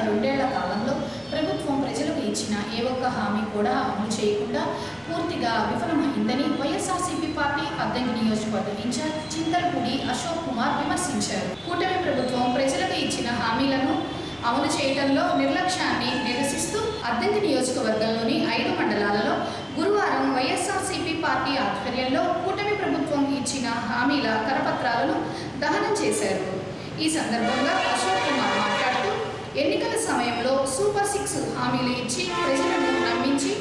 రెండేళ్ల కాలంలో ప్రభుత్వం ప్రజలకు ఇచ్చిన ఏ ఒక్క హామీ కూడా అమలు చేయకుండా పూర్తిగా విఫలమైందని వైఎస్ఆర్సీపీ పార్టీ అద్దంకి నియోజకవర్గ ఇన్ఛార్జ్ చింతలపూడి అశోక్ కుమార్ విమర్శించారు. కూటమి ప్రభుత్వం ప్రజలకు ఇచ్చిన హామీలను అమలు చేయడంలో నిర్లక్ష్యాన్ని నిరసిస్తూ అద్దంకి నియోజకవర్గంలోని 5 మండలాలలో గురువారం వైఎస్ఆర్సీపీ పార్టీ ఆధ్వర్యంలో కూటమి ప్రభుత్వం ఇచ్చిన హామీల కరపత్రాలను దహనం చేశారు. ఈ సందర్భంగా అశోక్ కుమార్ మాట్లాడుతూ ఎన్నికల సమయంలో సూపర్ 6 హామీలు ఇచ్చి ప్రజలను నమ్మించి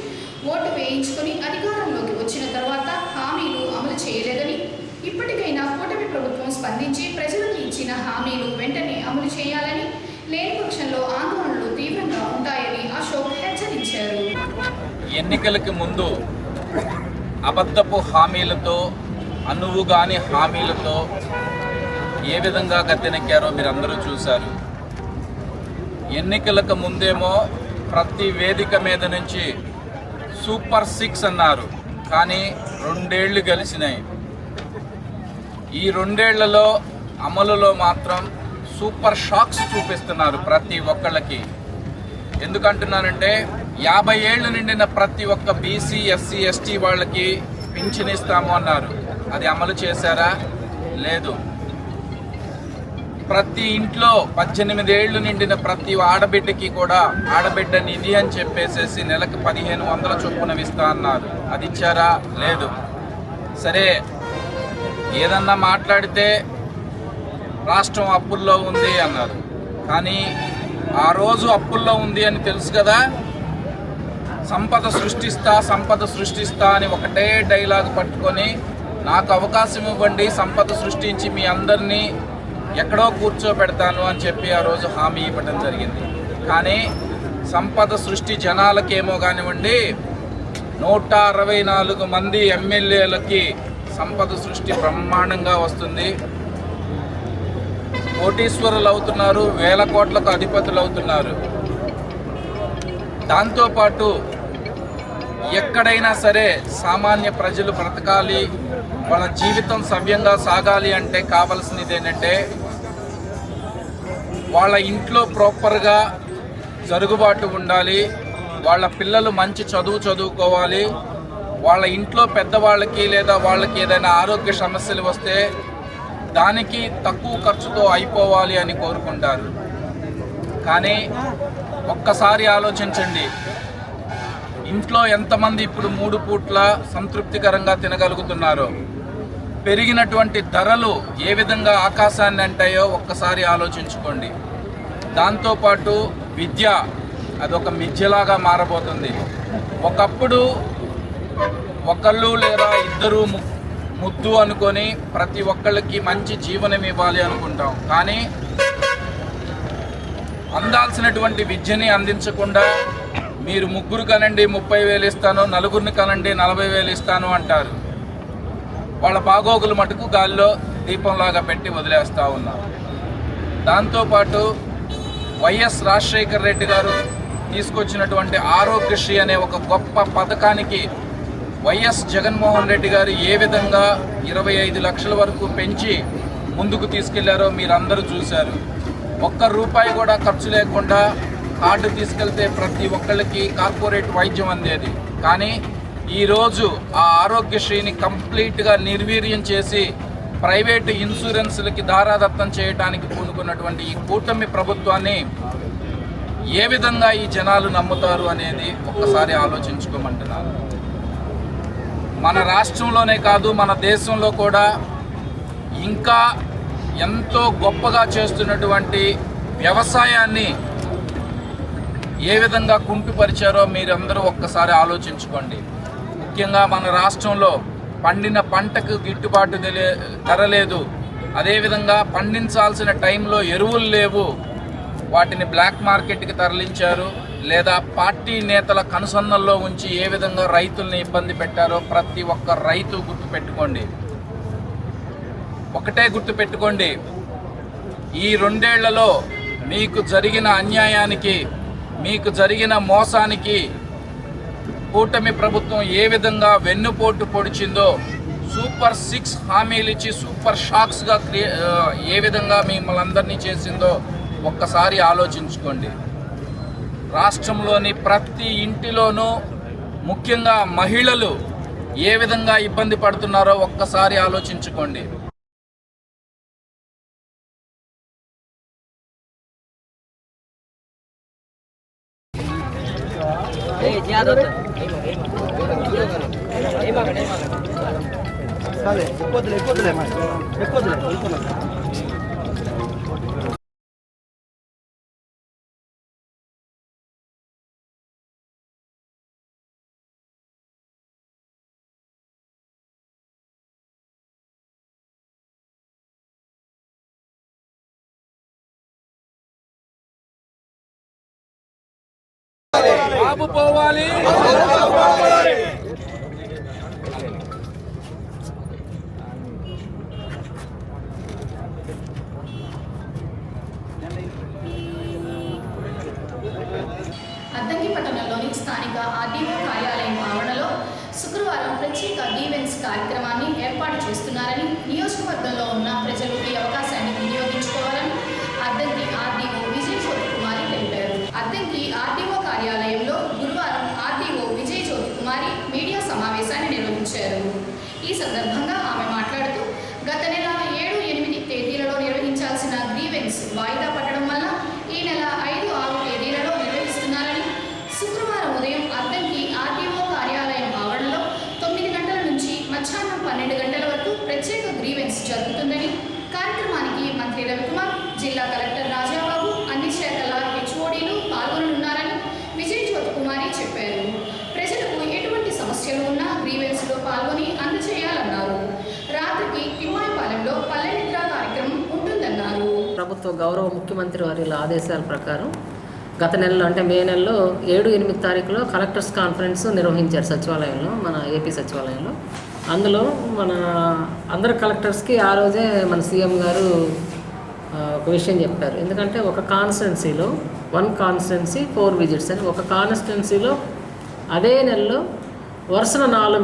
ఓటు వేయించుకుని అధికారంలోకి వచ్చిన తర్వాత హామీలు అమలు చేయలేదని, ఇప్పటికైనా కూటమి ప్రభుత్వం స్పందించి ప్రజలకు ఇచ్చిన హామీలు వెంటనే అమలు చేయాలని, లేని పక్షంలో ఆందోళనలు తీవ్రంగా ఉంటాయని అశోక్ హెచ్చరించారు. ఎన్నికలకు ముందు అబద్ధపు హామీలతో, అనువుగాని హామీలతో ఏ విధంగా గద్దెనెక్కారో మీరందరూ చూశారు. ఎన్నికలకు ముందేమో ప్రతి వేదిక మీద నుంచి సూపర్ 6 అన్నారు, కానీ 2 ఏళ్ళు గలిసినాయి. ఈ 2 ఏళ్లలో అమలులో మాత్రం సూపర్ షాక్స్ చూపిస్తున్నారు ప్రతి ఒక్కళ్ళకి. ఎందుకంటున్నానంటే 50 ఏళ్ళు నిండిన ప్రతి ఒక్క బీసీ, ఎస్సీ, ఎస్టీ వాళ్ళకి పింఛన్ ఇస్తాము అన్నారు. అది అమలు చేశారా? లేదు. ప్రతి ఇంట్లో 18 ఏళ్ళు నిండిన ప్రతి ఆడబిడ్డకి కూడా ఆడబిడ్డ నిధి అని చెప్పేసేసి నెలకు 1500 చొప్పున ఇస్తా అన్నారు. అది ఇచ్చారా? లేదు. సరే, ఏదన్నా మాట్లాడితే రాష్ట్రం అప్పుల్లో ఉంది అన్నారు, కానీ ఆ రోజు అప్పుల్లో ఉంది అని తెలుసు కదా. సంపద సృష్టిస్తా అని ఒకటే డైలాగ్ పట్టుకొని నాకు అవకాశం ఇవ్వండి, సంపద సృష్టించి మీ అందరినీ ఎక్కడో కూర్చోబెడతాను అని చెప్పి ఆ రోజు హామీ ఇవ్వడం జరిగింది. కానీ సంపద సృష్టి జనాలకేమో కానివ్వండి, 164 మంది ఎమ్మెల్యేలకి సంపద సృష్టి బ్రహ్మాండంగా వస్తుంది. కోటీశ్వరులు అవుతున్నారు, 1000 కోట్లకు అధిపతులు అవుతున్నారు. దాంతోపాటు ఎక్కడైనా సరే సామాన్య ప్రజలు బ్రతకాలి, వాళ్ళ జీవితం సవ్యంగా సాగాలి అంటే కావాల్సినది ఏంటంటే వాళ్ళ ఇంట్లో ప్రాపర్గా జరుగుబాటు ఉండాలి, వాళ్ళ పిల్లలు మంచి చదువుకోవాలి, వాళ్ళ ఇంట్లో పెద్దవాళ్ళకి లేదా వాళ్ళకి ఏదైనా ఆరోగ్య సమస్యలు వస్తే దానికి తక్కువ ఖర్చుతో అయిపోవాలి అని కోరుకుంటారు. కానీ ఒక్కసారి ఆలోచించండి, ఇంట్లో ఎంతమంది ఇప్పుడు 3 పూట్ల సంతృప్తికరంగా తినగలుగుతున్నారో, పెరిగినటువంటి ధరలు ఏ విధంగా ఆకాశాన్ని అంటాయో ఒక్కసారి ఆలోచించుకోండి. దాంతోపాటు విద్య అదొక మిథ్యలాగా మారబోతుంది. ఒకప్పుడు ఒకళ్ళు లేదా ఇద్దరు ముద్దు అనుకొని ప్రతి ఒక్కళ్ళకి మంచి జీవనం ఇవ్వాలి అనుకుంటాం, కానీ అందాల్సినటువంటి విద్యని అందించకుండా మీరు 3 కనండి 30,000 ఇస్తాను, 4 కనండి 40,000 ఇస్తాను అంటారు. వాళ్ళ బాగోగులు మటుకు గాల్లో దీపంలాగా పెట్టి వదిలేస్తూ ఉన్నారు. దాంతోపాటు వైఎస్ రాజశేఖర్ రెడ్డి గారు తీసుకొచ్చినటువంటి ఆరోగ్యశ్రీ అనే ఒక గొప్ప పథకానికి వైఎస్ జగన్మోహన్ రెడ్డి గారు ఏ విధంగా 25 లక్షల వరకు పెంచి ముందుకు తీసుకెళ్లారో మీరందరూ చూశారు. ₹1 కూడా ఖర్చు లేకుండా కార్డు తీసుకెళ్తే ప్రతి ఒక్కళ్ళకి కార్పొరేట్ వైద్యం అందేది. కానీ ఈరోజు ఆ ఆరోగ్యశ్రీని కంప్లీట్గా నిర్వీర్యం చేసి ప్రైవేటు ఇన్సూరెన్స్లకి దారాదత్తం చేయడానికి పూనుకున్నటువంటి ఈ కూటమి ప్రభుత్వాన్ని ఏ విధంగా ఈ జనాలు నమ్ముతారు అనేది ఒక్కసారి ఆలోచించుకోమంటున్నారు. మన రాష్ట్రంలోనే కాదు, మన దేశంలో కూడా ఇంకా ఎంతో గొప్పగా చేస్తున్నటువంటి వ్యవసాయాన్ని ఏ విధంగా కుంటుపరిచారో మీరందరూ ఒక్కసారి ఆలోచించుకోండి. ముఖ్యంగా మన రాష్ట్రంలో పండిన పంటకు గిట్టుబాటు ధర లేదు, అదేవిధంగా పండించాల్సిన టైంలో ఎరువులు లేవు, వాటిని బ్లాక్ మార్కెట్కి తరలించారు, లేదా పార్టీ నేతల కనుసన్నల్లో ఉంచి ఏ విధంగా రైతుల్ని ఇబ్బంది పెట్టారో ప్రతి ఒక్క రైతు గుర్తుపెట్టుకోండి. ఒకటే గుర్తుపెట్టుకోండి, ఈ 2 ఏళ్లలో మీకు జరిగిన అన్యాయానికి, మీకు జరిగిన మోసానికి కూటమి ప్రభుత్వం ఏ విధంగా వెన్నుపోటు పొడిచిందో, సూపర్ 6 హామీలు ఇచ్చి సూపర్ షాక్స్గా ఏ విధంగా మిమ్మల్ని అందరినీ చేసిందో ఒక్కసారి ఆలోచించుకోండి. రాష్ట్రంలోని ప్రతి ఇంటిలోనూ ముఖ్యంగా మహిళలు ఏ విధంగా ఇబ్బంది పడుతున్నారో ఒక్కసారి ఆలోచించుకోండి. బాబు పోవాలి. అద్దంకి పట్టణంలోని స్థానిక ఆర్డీఓ కార్యాలయం ఆవరణలో శుక్రవారం ప్రత్యేక గ్రీవెన్స్ కార్యక్రమాన్ని ఏర్పాటు చేస్తున్నారని, నియోజకవర్గంలో ఉన్న ప్రజలు ఈ అవకాశాన్ని వినియోగించుకోవాలని అద్దంకి ఆర్డీఓ విజయ్ జ్యోతి కుమారి తెలిపారు. అద్దంకి ఆర్డీఓ కార్యాలయంలో గురువారం ఆర్డీఓ విజయ్ జ్యోతి కుమారి మీడియా సమావేశాన్ని నిర్వహించారు. ఈ సందర్భంగా ఆమె మాట్లాడుతూ, గత నెల 7, 8 తేదీలలో నిర్వహించాల్సిన గ్రీవెన్స్ వాయిదా పడడం వల్ల ఈ నెల 5, 6 తేదీలలో నిర్వహిస్తున్నారని, శుక్రవారం ఉదయం అద్దంకి ఆర్డీఓ కార్యాలయం ఆవరణలో 9 గంటల నుంచి మధ్యాహ్నం 12 గంటల వరకు ప్రత్యేక గ్రీవెన్స్ జరుగుతుందని, కార్యక్రమానికి మంత్రి రవికుమార్, జిల్లా కలెక్టర్ రాజాబాబు, అన్ని శాఖల హెచ్ఓడీలు పాల్గొననున్నారని విజయ్ జ్యోతి కుమారి చెప్పారు. ప్రజలకు ఎటువంటి సమస్యలు ఉన్నా గ్రీవెన్స్లో పాల్గొని అందజేయాలన్నారు. రాత్రికి తిమ్మాయిపాలెంలో పల్లె నిద్ర కార్యక్రమం ఉంటుందన్నారు. ప్రభుత్వ గౌరవ ముఖ్యమంత్రి వారి ఆదేశాల ప్రకారం గత నెలలో అంటే మే నెలలో 7, 8 తారీఖులో కలెక్టర్స్ కాన్ఫరెన్స్ నిర్వహించారు సచివాలయంలో, మన ఏపీ సచివాలయంలో. అందులో మన అందరు కలెక్టర్స్కి ఆ రోజే మన సీఎం గారు ఒక విషయం చెప్పారు. ఎందుకంటే ఒక కాన్స్టిట్యున్సీలో 1 కాన్స్టిట్యున్సీ 4 విజిట్స్ అని, ఒక కాన్స్టిట్యున్సీలో అదే నెలలో వరుసన 4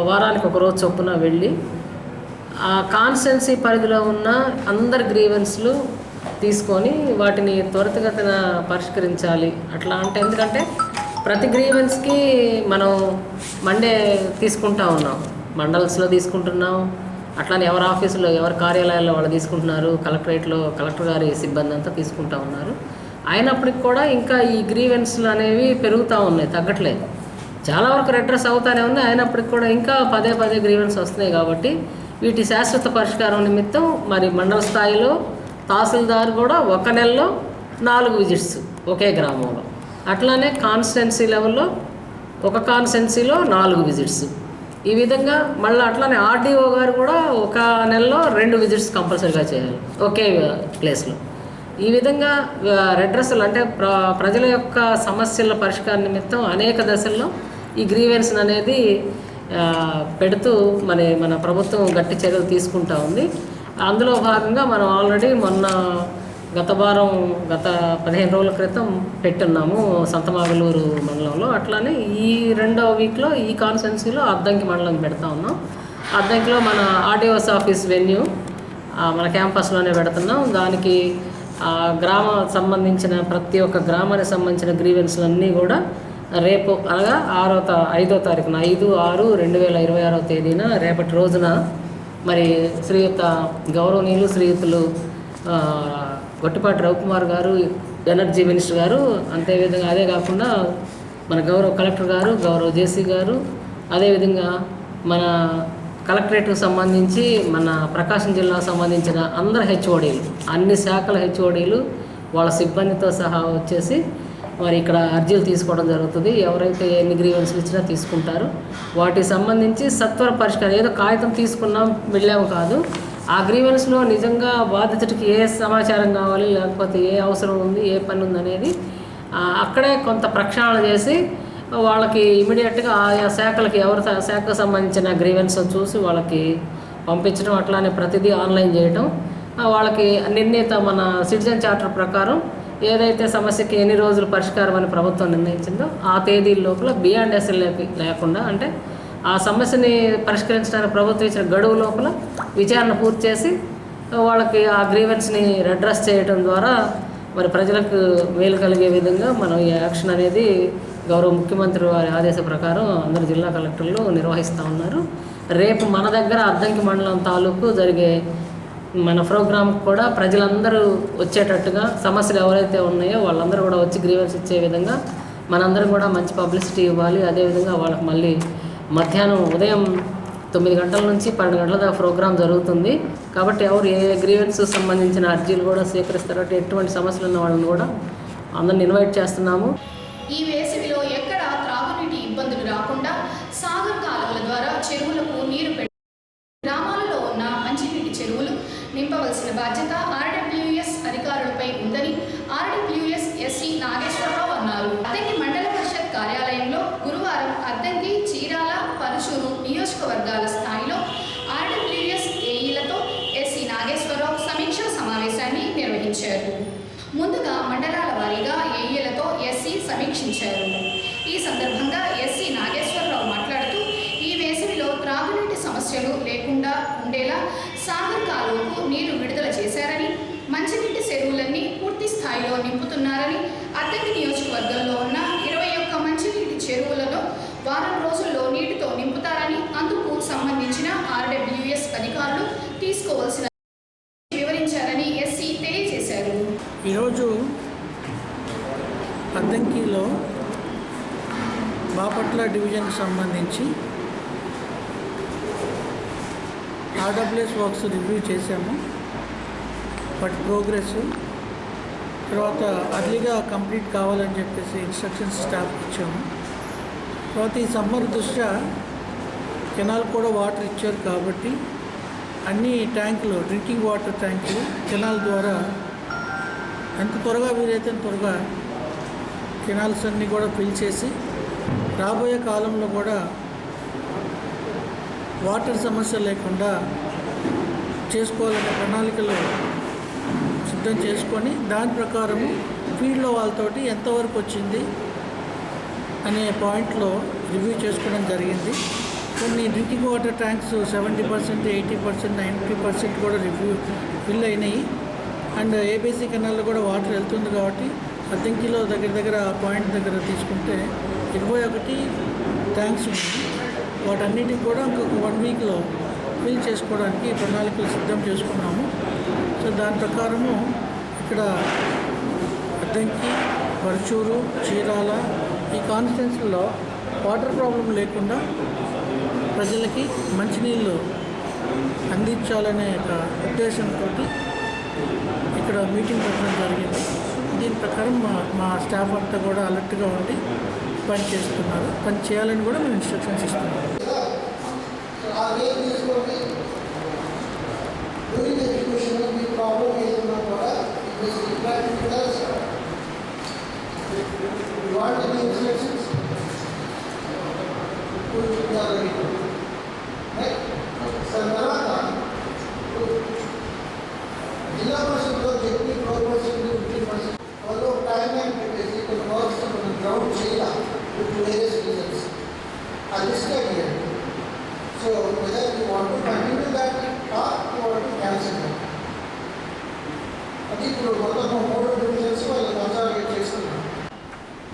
వారానికి ఒక రోజు చొప్పున వెళ్ళి ఆ కాన్స్టిట్యున్సీ పరిధిలో ఉన్న అందరి గ్రీవెన్స్లు తీసుకొని వాటిని త్వరితగతిన పరిష్కరించాలి. అట్లా అంటే ఎందుకంటే ప్రతి గ్రీవెన్స్కి మనం మండే తీసుకుంటా ఉన్నాం, మండల్స్లో తీసుకుంటున్నాం, అట్లానే ఎవరి ఆఫీసులో ఎవరి కార్యాలయాల్లో వాళ్ళు తీసుకుంటున్నారు, కలెక్టరేట్లో కలెక్టర్ గారి సిబ్బంది అంతా తీసుకుంటా ఉన్నారు. అయినప్పటికి కూడా ఇంకా ఈ గ్రీవెన్స్లు అనేవి పెరుగుతూ ఉన్నాయి, తగ్గట్లేదు. చాలా వరకు రెడ్రెస్ అవుతానే ఉన్నాయి, అయినప్పటికి కూడా ఇంకా పదే గ్రీవెన్స్ వస్తున్నాయి. కాబట్టి వీటి శాశ్వత పరిష్కారం నిమిత్తం మరి మండల స్థాయిలో తహసీల్దార్ కూడా ఒక నెలలో 4 విజిట్స్ ఒకే గ్రామంలో, అట్లానే కాన్స్టిట్యున్సీ లెవెల్లో ఒక కాన్స్టిట్యున్సీలో 4 విజిట్స్, ఈ విధంగా మళ్ళీ అట్లానే ఆర్డీఓ గారు కూడా ఒక నెలలో 2 విజిట్స్ కంపల్సరీగా చేయాలి ఒకే ప్లేస్లో. ఈ విధంగా రెడ్రెస్లు అంటే ప్రజల యొక్క సమస్యల పరిష్కార నిమిత్తం అనేక దశల్లో ఈ గ్రీవెన్స్ అనేది పెడుతూ మన ప్రభుత్వం గట్టి చర్యలు తీసుకుంటా ఉంది. అందులో భాగంగా మనం ఆల్రెడీ గత 15 రోజుల క్రితం పెట్టున్నాము సంతమాగలూరు మండలంలో. అట్లానే ఈ 2వ వీక్లో ఈ కాన్స్టిట్యున్సీలో అద్దంకి మండలం పెడతా ఉన్నాం. అద్దంకిలో మన ఆర్డీఓస్ ఆఫీస్ వెన్యూ మన క్యాంపస్లోనే పెడుతున్నాం. దానికి సంబంధించిన ప్రతి ఒక్క గ్రామానికి సంబంధించిన గ్రీవెన్స్లన్నీ కూడా రేపు అనగా 5వ తారీఖున 5/6/2026 తేదీన రేపటి రోజున మరి శ్రీయుత గౌరవనీయులు శ్రీయుతులు గొట్టిపాటి రవికుమార్ గారు, ఎనర్జీ మినిస్టర్ గారు, అంతేవిధంగా అదే కాకుండా మన గౌరవ కలెక్టర్ గారు, గౌరవ జేసీ గారు, అదేవిధంగా మన కలెక్టరేట్కు సంబంధించి మన ప్రకాశం జిల్లాకు సంబంధించిన అందరు హెచ్ఓడీలు, అన్ని శాఖల హెచ్ఓడీలు వాళ్ళ సిబ్బందితో సహా వచ్చేసి మరి ఇక్కడ అర్జీలు తీసుకోవడం జరుగుతుంది. ఎవరైతే ఎన్ని గ్రీవెన్స్లు ఇచ్చినా తీసుకుంటారు. వాటికి సంబంధించి సత్వర పరిష్కారం, ఏదో కాగితం తీసుకున్నాం వెళ్ళాము కాదు, ఆ గ్రీవెన్స్లో నిజంగా బాధితుడికి ఏ సమాచారం కావాలి, లేకపోతే ఏ అవసరం ఉంది, ఏ పని ఉంది అనేది అక్కడే కొంత ప్రక్షాళన చేసి వాళ్ళకి ఇమీడియట్గా ఆయా శాఖలకి శాఖకు సంబంధించిన గ్రీవెన్స్ చూసి వాళ్ళకి పంపించడం, అట్లానే ప్రతిదీ ఆన్లైన్ చేయటం, వాళ్ళకి నిర్ణీత మన సిటిజన్ చార్టర్ ప్రకారం ఏదైతే సమస్యకి ఎన్ని రోజులు పరిష్కారం అని ప్రభుత్వం నిర్ణయించిందో ఆ తేదీల లోపల బియాండ్ఎస్ఎల్ లేకుండా, అంటే ఆ సమస్యని పరిష్కరించడానికి ప్రభుత్వం ఇచ్చిన గడువు లోపల విచారణ పూర్తి చేసి వాళ్ళకి ఆ గ్రీవెన్స్ని రెడ్రెస్ చేయడం ద్వారా మరి ప్రజలకు మేలు కలిగే విధంగా మనం ఈ యాక్షన్ అనేది గౌరవ ముఖ్యమంత్రి వారి ఆదేశ ప్రకారం అందరు జిల్లా కలెక్టర్లు నిర్వహిస్తూ ఉన్నారు. రేపు మన దగ్గర అద్దంకి మండలం తాలూకు జరిగే మన ప్రోగ్రాంకి కూడా ప్రజలందరూ వచ్చేటట్టుగా సమస్యలు ఎవరైతే ఉన్నాయో వాళ్ళందరూ కూడా వచ్చి గ్రీవెన్స్ ఇచ్చే విధంగా మనందరం కూడా మంచి పబ్లిసిటీ ఇవ్వాలి. అదేవిధంగా వాళ్ళకి మళ్ళీ మధ్యాహ్నం ఉదయం 9 గంటల నుంచి 12 గంటల దాకా ప్రోగ్రాం జరుగుతుంది. కాబట్టి ఎవరు ఏ గ్రీవెన్స్ సంబంధించిన అర్జీలు కూడా స్వీకరిస్తారో ఎటువంటి సమస్యలు ఉన్న వాళ్ళని కూడా అందరిని ఇన్వైట్ చేస్తున్నాము. ఈ వేసవిలో ఎక్కడ త్రాగునీటి ఇబ్బందులు రాకుండా సాగర్ కాలువల ద్వారా చెరువులకు నీరు పెట్టి గ్రామాలలో ఉన్న మంచినీటి చెరువులు నింపవలసిన బాధ్యత ఆర్డబ్ల్యూఎస్ అధికారులపై ఉందని ఆర్డబ్ల్యూఎస్ ఎస్సీ నాగేశ్వరరావు అన్నారు. అద్దంకి మండల పరిషత్ కార్యాలయంలో గురువారం అద్దంకి, చీరాల, పరుచూరు నియోజకవర్గాల స్థాయిలో ఆర్డబ్ల్యూఎస్ ఏఈలతో ఎస్సీ నాగేశ్వరరావు సమీక్షా సమావేశాన్ని నిర్వహించారు. ముందుగా మండలాల వారీగా ఏఈలతో ఎస్సీ సమీక్షించారు. ఈ సందర్భంగా ఎస్సీ నాగేశ్వరరావు మాట్లాడుతూ ఈ వేసవిలో త్రాగునీటి సమస్యలు లేకుండా ఉండేలా సాగర్ కాలువకు నీరు విడుదల చేశారని, మంచినీటి చెరువులన్నీ పూర్తి స్థాయిలో నింపుతున్నారని, అద్దంకి నియోజకవర్గంలో ఉన్న 21 మంచినీటి చెరువులను వారం రోజుల్లో నీటితో నింపుతారని, అందుకు సంబంధించిన ఆర్డబ్ల్యూఎస్ అధికారులు తీసుకోవాల్సిన వివరించారని ఎస్సీ తెలియజేశారు. ఈరోజు అద్దంకిలో బాపట్ల డివిజన్కి సంబంధించి ఆర్డబ్ల్యూఎస్ వర్క్స్ రివ్యూ చేశాము. బట్ ప్రోగ్రెస్ తర్వాత అర్లీగా కంప్లీట్ కావాలని చెప్పేసి ఇన్స్ట్రక్షన్స్ స్టాఫ్ ఇచ్చాము. తర్వాత ఈ సమ్మర్ దృష్ట్యా కెనాల్ కూడా వాటర్ ఇచ్చారు కాబట్టి అన్ని ట్యాంకులు, డ్రింకింగ్ వాటర్ ట్యాంకులు కెనాల్ ద్వారా ఎంత త్వరగా వీలైతే త్వరగా కెనాల్స్ అన్నీ కూడా ఫిల్ చేసి రాబోయే కాలంలో కూడా వాటర్ సమస్య లేకుండా చేసుకోవాలనే ప్రణాళికలు సిద్ధం చేసుకొని దాని ప్రకారము ఫీల్డ్లో వాళ్ళతోటి ఎంతవరకు వచ్చింది అనే పాయింట్లో రివ్యూ చేసుకోవడం జరిగింది. కొన్ని డ్రింకింగ్ వాటర్ ట్యాంక్స్ 70%, 80%, 90% కూడా ఫిల్ అయినాయి. అండ్ ఏబీసీ కెనాల్లో కూడా వాటర్ వెళ్తుంది కాబట్టి అద్దంకిలో దగ్గర పాయింట్ దగ్గర తీసుకుంటే 21 ట్యాంక్స్ ఉంది. వాటన్నిటికి కూడా ఇంకొక 1 వీక్లో ఫిల్ చేసుకోవడానికి ప్రణాళికలు సిద్ధం చేసుకున్నాము. సో దాని ప్రకారము ఇక్కడ అద్దంకి, పరుచూరు, చీరాల ఈ కాన్స్టిట్యున్సీలో వాటర్ ప్రాబ్లం లేకుండా ప్రజలకి మంచినీళ్ళు అందించాలనే ఒక ఉద్దేశంతో ఇక్కడ మీటింగ్ పెట్టడం జరిగింది. దీని ప్రకారం మా స్టాఫ్ అంతా కూడా అలర్ట్గా ఉండి పని చేస్తున్నారు. పని చేయాలని కూడా మేము ఇన్స్ట్రక్షన్స్ ఇస్తున్నాము. జిల్లా పరిషత్లో చెప్పి ప్రోగ్రెస్ 50% వాళ్ళు టైం అని పెట్టేసి కొన్ని వర్క్స్ మనం గ్రౌండ్ చేయాలి విత్ వేరియస్ రీజన్స్. అది డిస్కస్ చేయండి. So whether you want to continue that or you want to cancel that. అది ఇప్పుడు మొత్తం 3 డివిజన్స్ వాళ్ళు కన్సాలిడేట్ చేసుకున్నాం.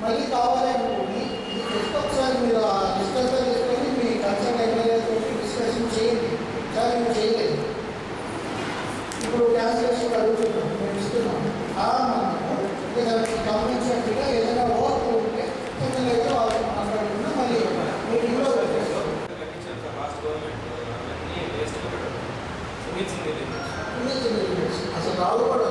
మళ్ళీ కావాలనుకోండి ఇది జస్ట్ ఒకసారి మీరు డిస్కస్ చేసుకొని మీ కన్సల్ట్ ఎమ్మెల్యేతో డిస్కషన్ చేయండి. సార్ మేము చేయలేదు, ఇప్పుడు క్యాన్సిలేషన్ అడుగుతున్నాం, మేము ఇస్తున్నాం. మనము దానికి గమనించినట్టుగా ఏదైనా వర్క్ ఉంటే ఎమ్మెల్యేతో వాళ్ళతో మాట్లాడుకున్నా మళ్ళీ మీటింగ్లో పెట్టేస్తాం. అసలు రావు కూడా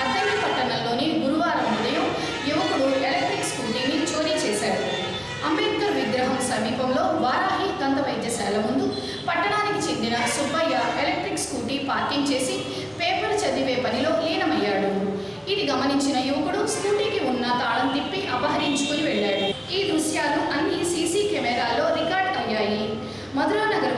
అద్దంకి పట్టణంలోని గురువారం ఉదయం యువకుడు ఎలక్ట్రిక్ స్కూటీని చోరీ చేశాడు. అంబేద్కర్ విగ్రహం సమీపంలో వారాహి దంత వైద్యశాల ముందు పట్టణానికి చెందిన సుబ్బయ్య ఎలక్ట్రిక్ స్కూటీ పార్కింగ్ చేసి పేపర్ చదివే పనిలో లీనమయ్యాడు. ఇది గమనించిన యువకుడు స్కూటీకి ఉన్న తాళం తిప్పి అపహరించుకుని వెళ్ళాడు. ఈ దృశ్యాలు అన్ని సీసీ కెమెరాల్లో రికార్డ్ అయ్యాయి. మధురానగర్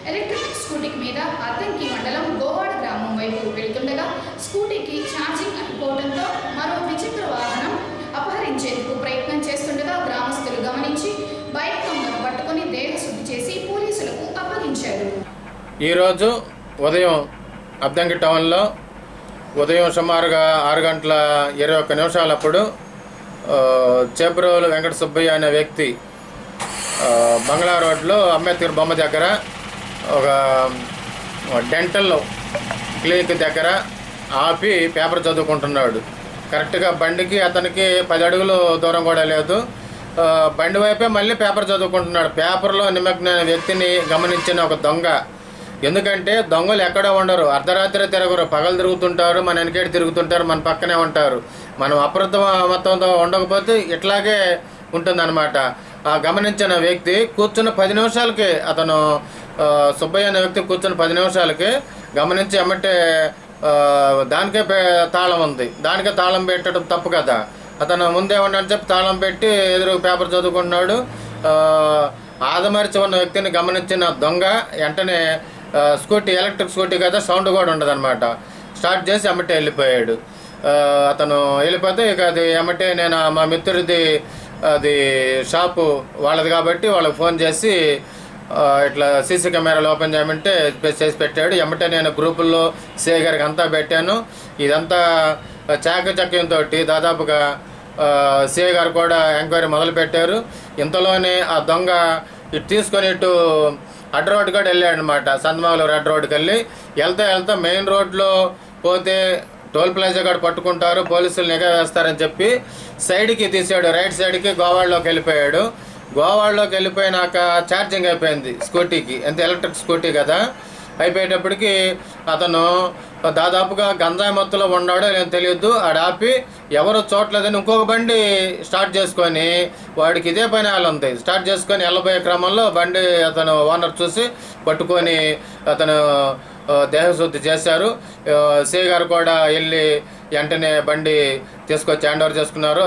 ఎలక్ట్రిక్ స్కూటీ మీద అద్దంకి మండలం గోవాడ గ్రామం వైపు వెళ్తుండగా స్కూటీకి ఛార్జింగ్ అయిపోవడంతో మరో ద్విచక్ర వాహనం అపహరించేందుకు ప్రయత్నం చేస్తుండగా గ్రామస్తులు గమనించి బైక్ దొంగను పట్టుకుని దేహశుద్ధి చేసి పోలీసులకు అప్పగించారు. ఈరోజు ఉదయం అద్దంకి టౌన్లో ఉదయం సుమారుగా 6:21 చేబ్రోలు వెంకట సుబ్బయ్య అనే వ్యక్తి బంగ్లా రోడ్లో అంబేద్కర్ బొమ్మ దగ్గర ఒక డెంటల్ క్లినిక్ దగ్గర ఆపి పేపర్ చదువుకుంటున్నాడు. కరెక్ట్గా బండికి అతనికి 10 అడుగులు దూరం కూడా లేదు. బండి వైపే మళ్ళీ పేపర్ చదువుకుంటున్నాడు. పేపర్లో నిమగ్నమైన వ్యక్తిని గమనించిన ఒక దొంగ, ఎందుకంటే దొంగలు ఎక్కడో ఉండరు, అర్ధరాత్రి తిరగరు, పగలు తిరుగుతుంటారు, మన వెనకేటి తిరుగుతుంటారు, మన పక్కనే ఉంటారు. మనం అప్రమత్తంతో ఉండకపోతే ఇట్లాగే ఉంటుందన్నమాట. ఆ గమనించిన వ్యక్తి కూర్చున్న 10 నిమిషాలకే, అతను సుబ్బయ్య అనే వ్యక్తి కూర్చున్న 10 నిమిషాలకే గమనించి ఎమ్మటే దానికే తాళం ఉంది, దానికే తాళం పెట్టడం తప్పు కదా. అతను ముందే ఉండని చెప్పి తాళం పెట్టి ఎదురు పేపర్ చదువుకున్నాడు. ఆదమరిచి ఉన్న వ్యక్తిని గమనించిన దొంగ వెంటనే స్కూటీ, ఎలక్ట్రిక్ స్కూటీ కదా, సౌండ్ కూడా ఉండదన్నమాట, స్టార్ట్ చేసి ఎమ్మటే వెళ్ళిపోయాడు. అతను వెళ్ళిపోతే ఇక అది ఎమ్మటే నేను మా మిత్రుడిది అది షాపు వాళ్ళది కాబట్టి వాళ్ళకి ఫోన్ చేసి ఇట్లా సీసీ కెమెరాలు ఓపెన్ చేయమంటే చేసి పెట్టాడు. ఎమ్మటే నేను గ్రూపుల్లో సిఐ గారికి అంతా పెట్టాను. ఇదంతా చాకచక్యంతో దాదాపుగా సిఐ గారు కూడా ఎంక్వైరీ మొదలుపెట్టారు. ఇంతలోనే ఆ దొంగ ఇటు తీసుకొని ఇటు అడ్డ రోడ్డు కూడా వెళ్ళాడు అనమాట. సందమాగులూరు అడ్డ రోడ్డుకి వెళ్ళి వెళ్తా మెయిన్ రోడ్లో పోతే టోల్ ప్లాజా కూడా పట్టుకుంటారు, పోలీసులు నిఘా వేస్తారని చెప్పి సైడ్కి తీసాడు, రైట్ సైడ్కి గోవాడలోకి వెళ్ళిపోయాడు. గోవాడలోకి వెళ్ళిపోయినాక ఛార్జింగ్ అయిపోయింది స్కూటీకి, ఎంత ఎలక్ట్రిక్ స్కూటీ కదా. అయిపోయేటప్పటికి అతను దాదాపుగా గంజాయి మత్తులో ఉన్నాడో లేదో తెలియదు, ఆడాపి ఎవరు చూడలేదని ఇంకొక బండి స్టార్ట్ చేసుకొని, వాడికి ఇదే పని ఉంది, స్టార్ట్ చేసుకొని వెళ్ళబోయే క్రమంలో బండి అతను ఓనర్ చూసి పట్టుకొని అతను దేహశుద్ధి చేశారు. సిఐ గారు కూడా వెళ్ళి వెంటనే బండి తీసుకొచ్చి హ్యాండ్ ఓవర్ చేసుకున్నారు.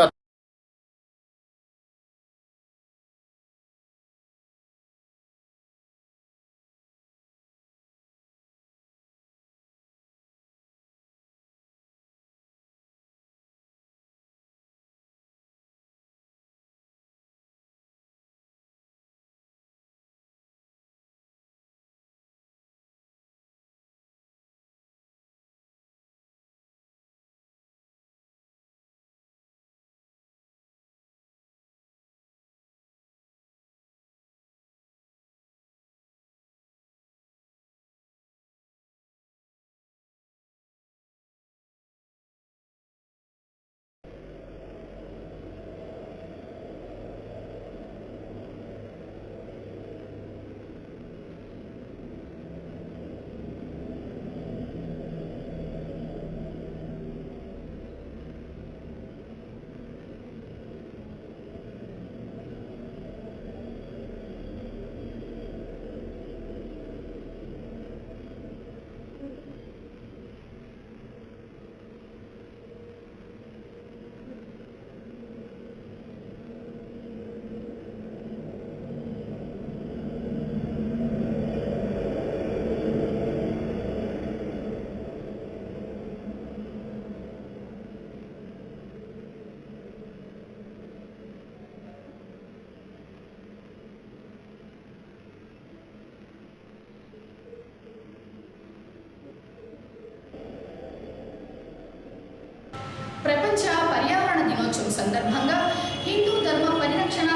ప్రపంచ పర్యావరణ దినోత్సవం సందర్భంగా హిందూ ధర్మ పరిరక్షణ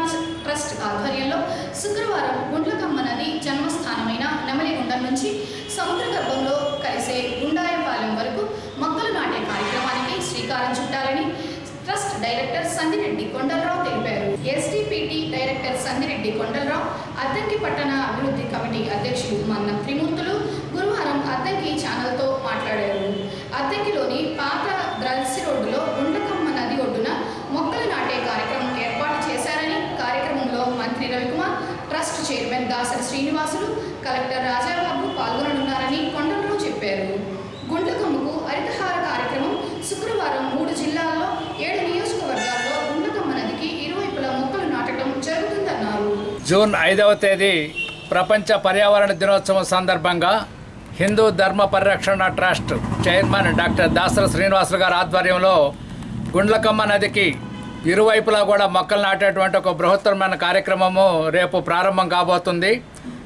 ట్రస్ట్ ఆధ్వర్యంలో శుక్రవారం గుండ్లకమ్మ నది జన్మస్థానమైన నెమలిగుండం నుంచి సముద్ర గర్భంలో కలిసే గుండాయపాలెం వరకు మొక్కలు నాటే కార్యక్రమానికి శ్రీకారం చుట్టాలని ట్రస్ట్ డైరెక్టర్ సందిరెడ్డి కొండలరావు తెలిపారు. ఎస్డిపిటి డైరెక్టర్ సందిరెడ్డి కొండలరావు, అద్దంకి పట్టణ అభివృద్ధి కమిటీ అధ్యక్షులు మన్నం త్రిమూర్తులు గురువారం అద్దంకి ఛానల్తో మాట్లాడారు. అద్దంకిలోని పాత ద్రల్సి రోడ్డులో గుండ్లకమ్మ నది ఒడ్డున మొక్కలు నాటే కార్యక్రమం ఏర్పాటు చేశారని, కార్యక్రమంలో మంత్రి Ravikumar, trust chairman Dasari Srinivasulu, collector Rajababu పాల్గొననున్నారని కొండలరావు చెప్పారు. గుండ్లకమ్మకు హరితహార కార్యక్రమం శుక్రవారం 3 జిల్లాల్లో 7 నియోజకవర్గాల్లో గుండ్లకమ్మ నదికి ఇరువైపులా మొక్కలు నాటడం జరుగుతుందన్నారు. జూన్ 5వ తేదీ ప్రపంచ పర్యావరణ దినోత్సవం సందర్భంగా హిందూ ధర్మ పరిరక్షణ trust chairman doctor Dasari Srinivasulu గారి ఆధ్వర్యంలో గుండ్లకమ్మ నదికి ఇరువైపులా కూడా మొక్కలు నాటేటువంటి ఒక బృహత్తరమైన కార్యక్రమము రేపు ప్రారంభం కాబోతుంది.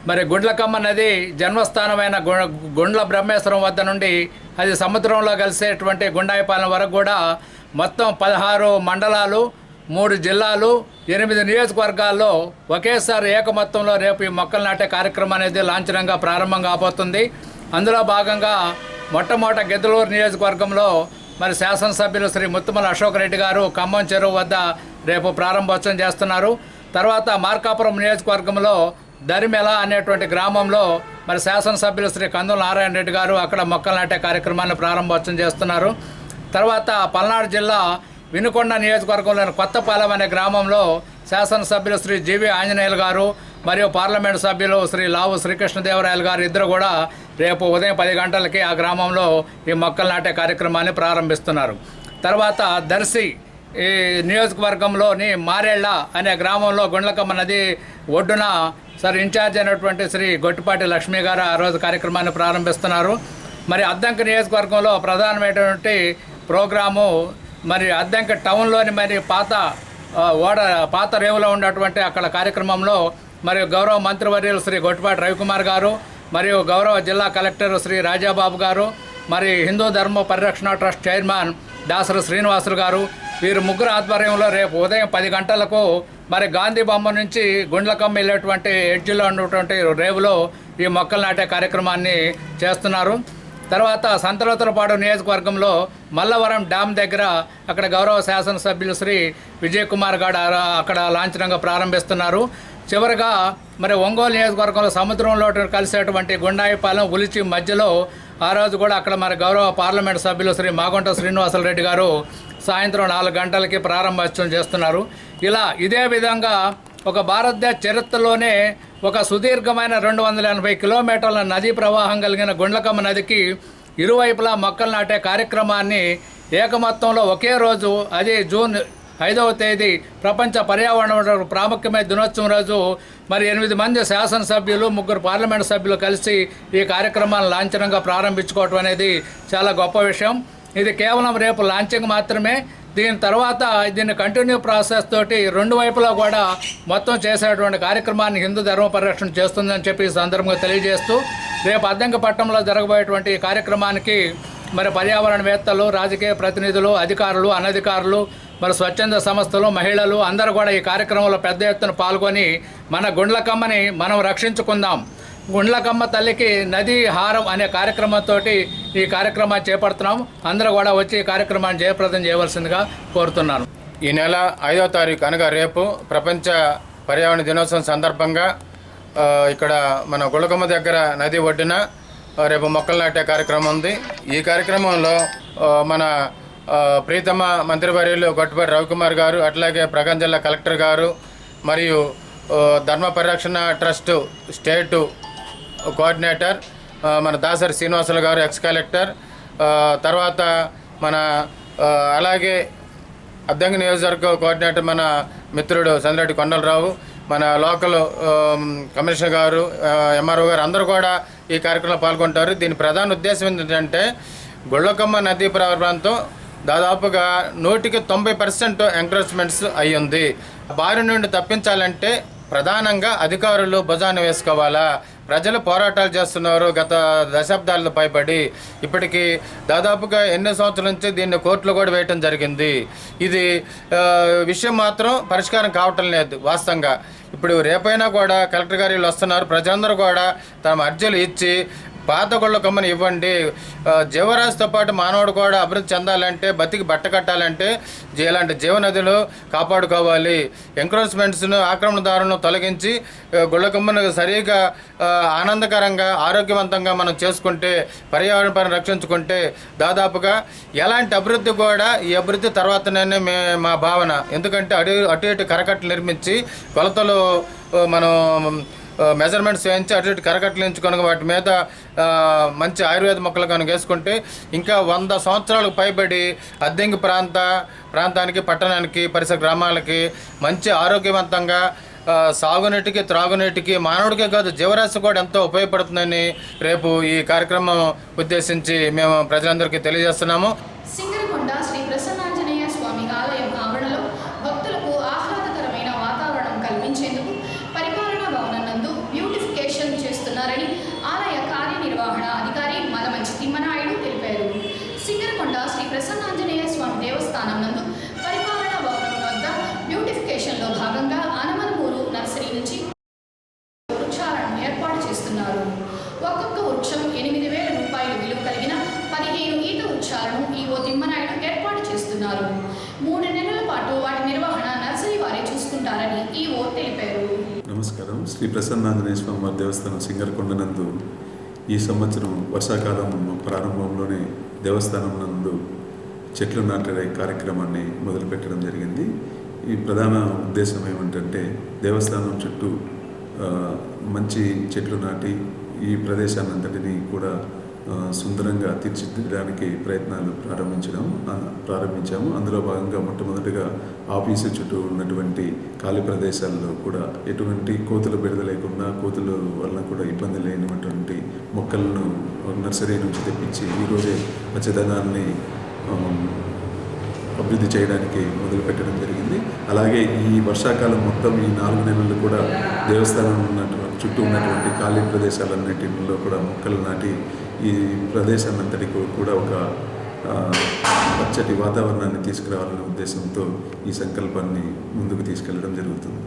మరి గుండ్లకమ్మ నది జన్మస్థానమైన గుండ్ల బ్రహ్మేశ్వరం వద్ద నుండి అది సముద్రంలో కలిసేటువంటి గుండాయిపాలెం వరకు కూడా మొత్తం 16 మండలాలు, 3 జిల్లాలు, 8 నియోజకవర్గాల్లో ఒకేసారి ఏకమొత్తంలో రేపు ఈ మొక్కలు నాటే కార్యక్రమం అనేది లాంఛనంగా ప్రారంభం కాబోతుంది. అందులో భాగంగా మొట్టమొదట గిద్దలూరు నియోజకవర్గంలో మరి శాసనసభ్యులు శ్రీ ముత్తుమల అశోక్ రెడ్డి గారు ఖమ్మం చెరువు వద్ద రేపు ప్రారంభోత్సవం చేస్తున్నారు. తర్వాత మార్కాపురం నియోజకవర్గంలో దరిమెల అనేటువంటి గ్రామంలో మరి శాసనసభ్యులు శ్రీ కందుల నారాయణ రెడ్డి గారు అక్కడ మొక్కలు నాటే కార్యక్రమాన్ని ప్రారంభోత్సవం చేస్తున్నారు. తర్వాత పల్నాడు జిల్లా వినుకొండ నియోజకవర్గంలోని కొత్తపాలెం అనే గ్రామంలో శాసనసభ్యులు శ్రీ జీవి ఆంజనేయులు గారు మరియు పార్లమెంటు సభ్యులు శ్రీ లావు శ్రీకృష్ణదేవరాయలు గారు ఇద్దరు కూడా రేపు ఉదయం 10 గంటలకి ఆ గ్రామంలో ఈ మొక్కలు నాటే కార్యక్రమాన్ని ప్రారంభిస్తున్నారు. తర్వాత దర్శి ఈ నియోజకవర్గంలోని మారేళ్ల అనే గ్రామంలో గుండ్లకమ్మ నది ఒడ్డున ఇన్ఛార్జ్ అయినటువంటి శ్రీ గొట్టిపాటి లక్ష్మి గారు ఆ రోజు కార్యక్రమాన్ని ప్రారంభిస్తున్నారు. మరి అద్దంకి నియోజకవర్గంలో ప్రధానమైనటువంటి ప్రోగ్రాము మరి అద్దంకి టౌన్లోని మరి పాత రేవులో ఉన్నటువంటి అక్కడ కార్యక్రమంలో మరియు గౌరవ మంత్రివర్యులు శ్రీ గొట్టిపాటి రవికుమార్ గారు మరియు గౌరవ జిల్లా కలెక్టర్ శ్రీ రాజాబాబు గారు మరి హిందూ ధర్మ పరిరక్షణ ట్రస్ట్ చైర్మన్ దాసరి శ్రీనివాసులు గారు వీరు ముగ్గురు ఆధ్వర్యంలో రేపు ఉదయం 10 గంటలకు మరి గాంధీ బొమ్మ నుంచి గుండ్లకమ్మ వెళ్ళేటువంటి ఎడ్జిలో ఉన్నటువంటి రేవులో ఈ మొక్కలు నాటే కార్యక్రమాన్ని చేస్తున్నారు. తర్వాత సంతలోతులపాడు నియోజకవర్గంలో మల్లవరం డ్యామ్ దగ్గర అక్కడ గౌరవ శాసనసభ్యులు శ్రీ విజయ్ కుమార్ గారు అక్కడ లాంఛనంగా ప్రారంభిస్తున్నారు. చివరిగా మరి ఒంగోలు నియోజకవర్గంలో సముద్రంలో కలిసేటువంటి గుండాయిపాలెం ఉలిచి మధ్యలో ఆ రోజు కూడా అక్కడ మరి గౌరవ పార్లమెంటు సభ్యులు శ్రీ మాగుంట శ్రీనివాసులు రెడ్డి గారు సాయంత్రం 4 గంటలకి ప్రారంభోత్సవం చేస్తున్నారు. ఇలా ఇదే విధంగా ఒక భారతదేశ చరిత్రలోనే ఒక సుదీర్ఘమైన 280 కిలోమీటర్ల నదీ ప్రవాహం కలిగిన గుండ్లకమ్మ నదికి ఇరువైపులా మొక్కలు నాటే కార్యక్రమాన్ని ఏకమొత్తంలో ఒకే రోజు అది జూన్ 5వ తేదీ ప్రపంచ పర్యావరణ ప్రాముఖ్యమైన దినోత్సవం రోజు మరి 8 మంది శాసనసభ్యులు 3 పార్లమెంటు సభ్యులు కలిసి ఈ కార్యక్రమాన్ని లాంఛనంగా ప్రారంభించుకోవటం అనేది చాలా గొప్ప విషయం. ఇది కేవలం రేపు లాంచింగ్ మాత్రమే. దీని తర్వాత దీన్ని కంటిన్యూ ప్రాసెస్ తోటి 2 వైపులా కూడా మొత్తం చేసేటువంటి కార్యక్రమాన్ని హిందూ ధర్మ పరిరక్షణ చేస్తుందని చెప్పి ఈ సందర్భంగా తెలియజేస్తూ రేపు అద్దంకిపట్నంలో జరగబోయేటువంటి ఈ కార్యక్రమానికి మరి పర్యావరణవేత్తలు, రాజకీయ ప్రతినిధులు, అధికారులు, అనధికారులు, మరి స్వచ్ఛంద సంస్థలు, మహిళలు అందరూ కూడా ఈ కార్యక్రమంలో పెద్ద ఎత్తున పాల్గొని మన గుండ్లకమ్మని మనం రక్షించుకుందాం. గుండ్లకమ్మ తల్లికి నదీ హారం అనే కార్యక్రమంతో ఈ కార్యక్రమాన్ని చేపడుతున్నాం. అందరూ కూడా వచ్చి ఈ కార్యక్రమాన్ని జయప్రదం చేయవలసిందిగా కోరుతున్నాను. ఈ నెల 5వ తారీఖు అనగా రేపు ప్రపంచ పర్యావరణ దినోత్సవం సందర్భంగా ఇక్కడ మన గుండ్లకమ్మ దగ్గర నది ఒడ్డున రేపు మొక్కలు నాటే కార్యక్రమం ఉంది. ఈ కార్యక్రమంలో మన ప్రీతమ మంత్రివర్యులు గొట్టిపాటి రవికుమార్ గారు, అట్లాగే ప్రకాశం జిల్లా కలెక్టర్ గారు మరియు ధర్మ పరిరక్షణ ట్రస్ట్ స్టేటు కోఆర్డినేటర్ మన దాసరి శ్రీనివాసులు గారు, ఎక్స్ కలెక్టర్, తర్వాత మన అలాగే అద్దంకి నియోజకవర్గ కోఆర్డినేటర్ మన మిత్రుడు చంద్రెడ్డి కొండలరావు, మన లోకల్ కమిషనర్ గారు, ఎంఆర్ఓ గారు అందరూ కూడా ఈ కార్యక్రమంలో పాల్గొంటారు. దీని ప్రధాన ఉద్దేశం ఏంటంటే గుండ్లకమ్మ నదీ ప్రాంతం దాదాపుగా 100కి 90% ఎంక్రోచ్మెంట్స్ అయ్యింది. బారి నుండి తప్పించాలంటే ప్రధానంగా అధికారులు భుజాన్ని వేసుకోవాలా. ప్రజలు పోరాటాలు చేస్తున్నారు గత దశాబ్దాలు పైబడి. ఇప్పటికీ దాదాపుగా ఎన్నో సంవత్సరాల నుంచి దీన్ని కోర్టులో కూడా వేయటం జరిగింది. ఇది విషయం మాత్రం పరిష్కారం కావటం లేదు వాస్తవంగా. ఇప్పుడు రేపైనా కూడా కలెక్టర్ గారు వీళ్ళు వస్తున్నారు. ప్రజలందరూ కూడా తమ అర్జీలు ఇచ్చి పాత గుండ్లకమ్మని ఇవ్వండి. జీవరాశితో పాటు మానవుడు కూడా అభివృద్ధి చెందాలంటే, బతికి బట్ట కట్టాలంటే ఇలాంటి జీవనదులు కాపాడుకోవాలి. ఎంక్రోచ్మెంట్స్ను, ఆక్రమణదారులను తొలగించి గుండ్లకమ్మను సరిగా ఆనందకరంగా ఆరోగ్యవంతంగా మనం చేసుకుంటే, పర్యావరణ పని రక్షించుకుంటే దాదాపుగా ఎలాంటి అభివృద్ధి కూడా ఈ అభివృద్ధి తర్వాతనే మా భావన. ఎందుకంటే అటు ఇటు కరకట్టలు నిర్మించి కొలతలు మనం మెజర్మెంట్స్ వేయించి అటు ఇటు కరకట్టలు ఎంచుకొని వాటి మీద మంచి ఆయుర్వేద మొక్కలు కనుక వేసుకుంటే ఇంకా 100 సంవత్సరాలకు పైబడి అద్దంకి ప్రాంతానికి, పట్టణానికి, పరిసర గ్రామాలకి మంచి ఆరోగ్యవంతంగా సాగునీటికి, త్రాగునీటికి, మానవుడికే కాదు జీవరాశి కూడా ఎంతో ఉపయోగపడుతుందని రేపు ఈ కార్యక్రమం ఉద్దేశించి మేము ప్రజలందరికీ తెలియజేస్తున్నాము. సింగరకొండ శ్రీ ప్రసన్నాంజనేయ స్వామి ఆలయం ఆవరణలో భక్తులకు ఆహ్లాదకరమైన వాతావరణం కల్పించేందుకు పరిపాలనా భవనం నందు బ్యూటిఫికేషన్ చేస్తున్నారని ఆలయ కార్యనిర్వహణ అధికారి మలమంచి తిమ్మనాయుడు తెలిపారు. సింగరకొండ శ్రీ ప్రసన్నాంజనేయ స్వామి దేవస్థానం నందు పరిపాలనా భవనం వద్ద బ్యూటిఫికేషన్లో భాగంగా ఆనమనమూరు నర్సరీ నుంచి వృక్షాలను ఏర్పాటు చేస్తున్నారు. ఒక్కొక్క వృక్షం 8,000 రూపాయలు విలువ కలిగిన 15 ఈత వృక్షాలను ఈవో తిమ్మనాయుడు ఏర్పాటు చేస్తున్నారు. 3 నెలల పాటు వాటి నిర్వహణ నర్సరీ వారే చూసుకుంటారని ఈవో తెలిపారు. నమస్కారం. శ్రీ ప్రసన్నాంజనేయ స్వామి వారి దేవస్థానం సింగరకొండ నందు ఈ సంవత్సరం వర్షాకాలం ప్రారంభంలోనే దేవస్థానం నందు చెట్లు నాటే కార్యక్రమాన్ని మొదలుపెట్టడం జరిగింది. ఈ ప్రధాన ఉద్దేశం ఏమిటంటే దేవస్థానం చుట్టూ మంచి చెట్లు నాటి ఈ ప్రదేశాన్నంతటినీ కూడా సుందరంగా తీర్చిదిద్దడానికి ప్రయత్నాలు ప్రారంభించాము. అందులో భాగంగా మొట్టమొదటిగా ఆఫీసు చుట్టూ ఉన్నటువంటి ఖాళీ ప్రదేశాల్లో కూడా ఎటువంటి కోతుల బెడద లేకుండా, కోతుల వలన కూడా ఇబ్బంది లేనటువంటి మొక్కలను నర్సరీ నుంచి తెప్పించి ఈరోజే పచ్చదనాన్ని అభివృద్ధి చేయడానికి మొదలుపెట్టడం జరిగింది. అలాగే ఈ వర్షాకాలం మొత్తం ఈ 4 నెలలు కూడా దేవస్థానం చుట్టూ ఉన్నటువంటి ఖాళీ ప్రదేశాలన్నిటిలో కూడా మొక్కలు నాటి ఈ ప్రదేశాన్నంతటికి కూడా ఒక పచ్చటి వాతావరణాన్ని తీసుకురావాలనే ఉద్దేశంతో ఈ సంకల్పాన్ని ముందుకు తీసుకెళ్లడం జరుగుతుంది.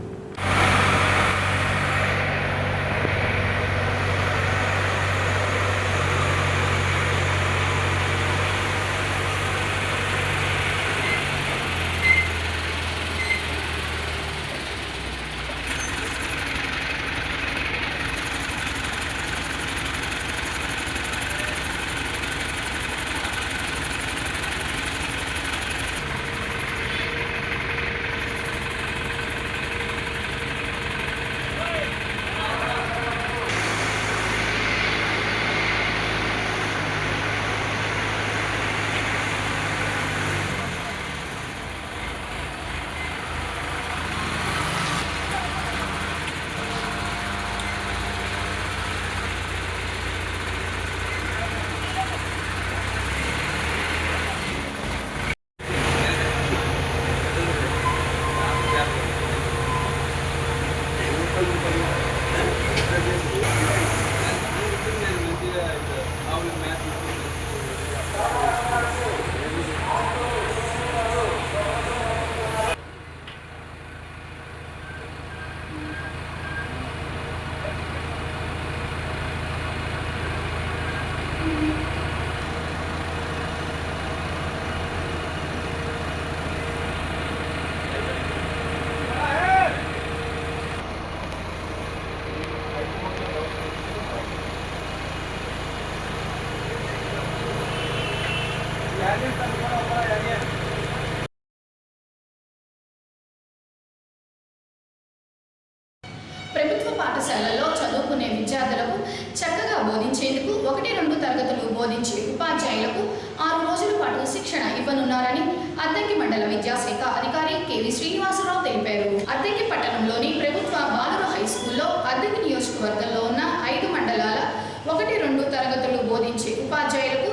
ప్రభుత్వ పాఠశాలల్లో చదువుకునే విద్యార్థులకు చక్కగా బోధించేందుకు 1-2 తరగతులు బోధించే ఉపాధ్యాయులకు 6 రోజుల పాటు శిక్షణ ఇవ్వనున్నారని అద్దంకి మండల విద్యాశాఖ అధికారి కెవి శ్రీనివాసరావు తెలిపారు. అద్దంకి పట్టణంలోని ప్రభుత్వ బాలుర హై స్కూల్లో అద్దంకి నియోజకవర్గంలో ఉన్న 5 మండలాల 1-2 తరగతులు బోధించే ఉపాధ్యాయులకు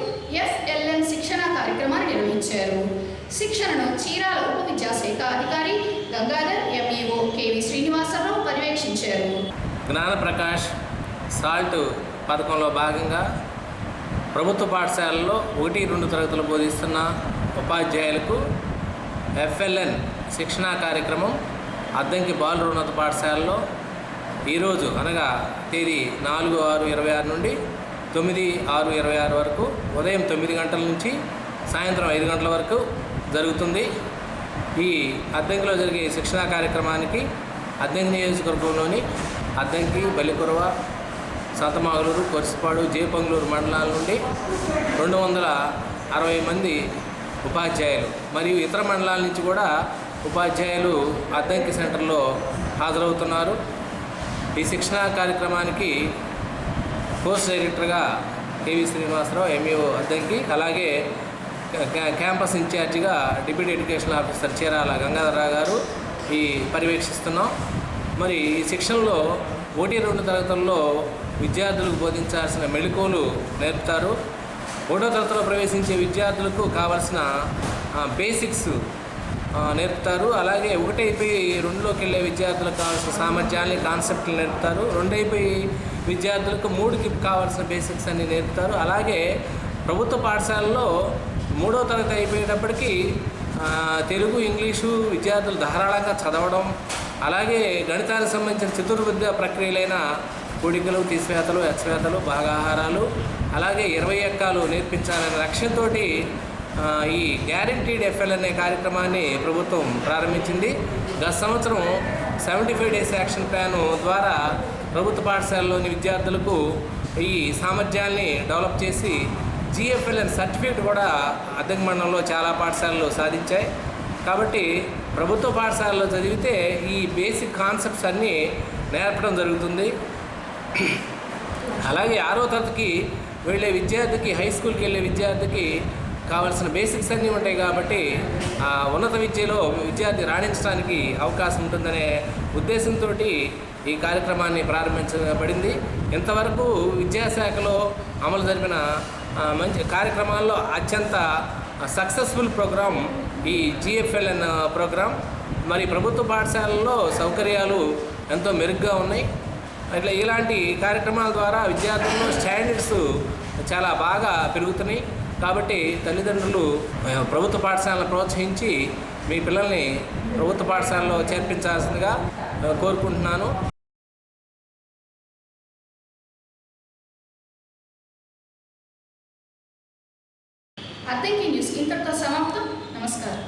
FLN శిక్షణ కార్యక్రమాన్ని నిర్వహించారు. శిక్షణను చీరాల ఉప విద్యాశాఖ అధికారి గంగాధర్ ఎంఈఓ కెవి శ్రీనివాసరావు పర్యవేక్షించారు. జ్ఞానప్రకాష్ సాల్ట్ పథకంలో భాగంగా ప్రభుత్వ పాఠశాలలో 1-2 తరగతులు బోధిస్తున్న ఉపాధ్యాయులకు FLN శిక్షణా కార్యక్రమం అద్దంకి బాలురోన్నత పాఠశాలలో ఈరోజు అనగా తేదీ 4/6/26 నుండి 9/6/26 వరకు ఉదయం 9 గంటల నుంచి సాయంత్రం 5 గంటల వరకు జరుగుతుంది. ఈ అద్దంకిలో జరిగే శిక్షణా కార్యక్రమానికి అద్దంకి నియోజకవర్గంలోని అద్దంకి, బలికురవ, సంతమాగులూరు, కొరిసిపాడు, జేపంగులూరు మండలాల నుండి 260 మంది ఉపాధ్యాయులు మరియు ఇతర మండలాల నుంచి కూడా ఉపాధ్యాయులు అద్దంకి సెంటర్లో హాజరవుతున్నారు. ఈ శిక్షణా కార్యక్రమానికి కోర్స్ డైరెక్టర్గా కెవి శ్రీనివాసరావు ఎంఈఓ అద్దంకి, అలాగే క్యాంపస్ ఇన్ఛార్జిగా deputy education officer Chirala Gangadhara Rao గారు ఈ పర్యవేక్షిస్తున్నాం. మరి ఈ శిక్షణలో 1-2 తరగతుల్లో విద్యార్థులకు బోధించాల్సిన మెళకువలు నేర్పుతారు. 1వ తరగతిలో ప్రవేశించే విద్యార్థులకు కావాల్సిన బేసిక్స్ నేర్పుతారు. అలాగే 1 అయిపోయి 2లోకి వెళ్ళే విద్యార్థులకు కావాల్సిన సామర్థ్యాన్ని, కాన్సెప్ట్లు నేర్పుతారు. 2 అయిపోయి విద్యార్థులకు 3కి కావాల్సిన బేసిక్స్ అన్ని నేర్పుతారు. అలాగే ప్రభుత్వ పాఠశాలలో 3వ తరగతి అయిపోయేటప్పటికీ తెలుగు, ఇంగ్లీషు విద్యార్థులు ధారాళంగా చదవడం, అలాగే గణితానికి సంబంధించిన చతుర్విద్య ప్రక్రియలైన కూడికలు, తీసివేతలు, హెచ్చవేతలు, భాగాహారాలు, అలాగే 20 ఎక్కాలు నేర్పించాలనే లక్ష్యంతో ఈ గ్యారంటీడ్ ఎఫ్ఎల్ అనే కార్యక్రమాన్ని ప్రభుత్వం ప్రారంభించింది. గత సంవత్సరం 75 డేస్ యాక్షన్ ప్లాన్ ద్వారా ప్రభుత్వ పాఠశాలలోని విద్యార్థులకు ఈ సామర్థ్యాల్ని డెవలప్ చేసి జిఎఫ్ఎల్ సర్టిఫికేట్ కూడా అద్దెకి మండలంలో చాలా పాఠశాలలు సాధించాయి. కాబట్టి ప్రభుత్వ పాఠశాలలో చదివితే ఈ బేసిక్ కాన్సెప్ట్స్ అన్నీ నేర్పడం జరుగుతుంది. అలాగే 6వ తరగతికి వెళ్ళే విద్యార్థికి, హై స్కూల్కి వెళ్ళే విద్యార్థికి కావాల్సిన బేసిక్స్ అన్నీ ఉంటాయి. కాబట్టి ఆ ఉన్నత విద్యలో విద్యార్థి రాణించడానికి అవకాశం ఉంటుందనే ఉద్దేశంతో ఈ కార్యక్రమాన్ని ప్రారంభించబడింది. ఇంతవరకు విద్యాశాఖలో అమలు జరిపిన మంచి కార్యక్రమాల్లో అత్యంత సక్సెస్ఫుల్ ప్రోగ్రాం ఈ జిఎఫ్ఎల్ఎన్ ప్రోగ్రాం. మరి ప్రభుత్వ పాఠశాలల్లో సౌకర్యాలు ఎంతో మెరుగ్గా ఉన్నాయి. ఇట్లా ఇలాంటి కార్యక్రమాల ద్వారా విద్యార్థుల్లో స్టాండర్డ్స్ చాలా బాగా పెరుగుతున్నాయి. కాబట్టి తల్లిదండ్రులు ప్రభుత్వ పాఠశాలను ప్రోత్సహించి మీ పిల్లల్ని ప్రభుత్వ పాఠశాలలో చేర్పించాల్సిందిగా కోరుకుంటున్నాను. అద్దెకి న్యూస్ ఇంతటితో సమాప్తం. నమస్కారం.